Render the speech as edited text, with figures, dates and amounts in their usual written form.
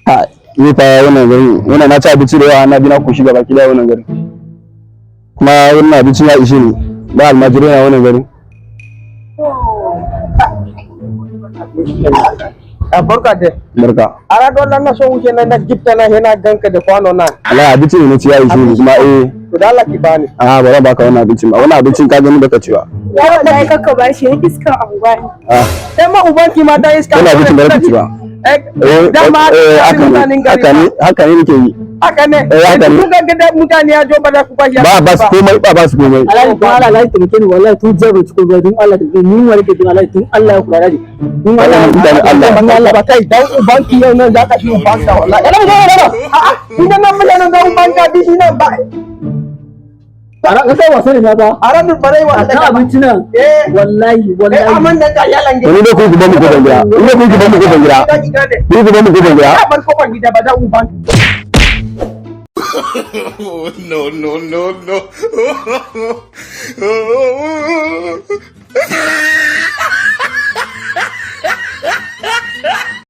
Ha, ni fa wannan gari, wannan na ci abinci da yawa na bi na kushi gaba ki da wannan gari. Kuma wannan abincin ya ishe ni. Ba almajirai na wannan gari. Barka dai. Barka. Ara dole na so wuce na gifta na yana ganka da kwano na. Allah abinci ne na ci ya ishe ni kuma To da Allah ki bani. A ba baka wannan abincin ba. Wannan abincin ka gani baka ciwa. Ya wallahi kakka ba shi iska anguwa ne. Sai ma ubanki ma ta iska. Wannan abincin baka ciwa. Haka ne nake yi. Haka ne. Kun ga gidan mutane ya jo ba za ku ba shi. Ba su komai ba su komai. Allah ta Allah Allah ta mutane wallahi tun jabe cikin ruwa tun Allah ta ni wani ke tun Allah tun Allah ya kula da ni. Tun Allah ba kai dan ubanki yau nan za ka shi ubanka wallahi. A'a idan nan mutanen da ubanka bi shi nan ba. Ara ka sai wasa ne na ba. Ara duk bare wa ta abinci nan. Wallahi aman da ka yalan Ni da ku ba mu gobe gida. Ni da ku ba mu gobe gida. Ni ku ba mu gobe gida. Bar ko ban gida ba da uban. No.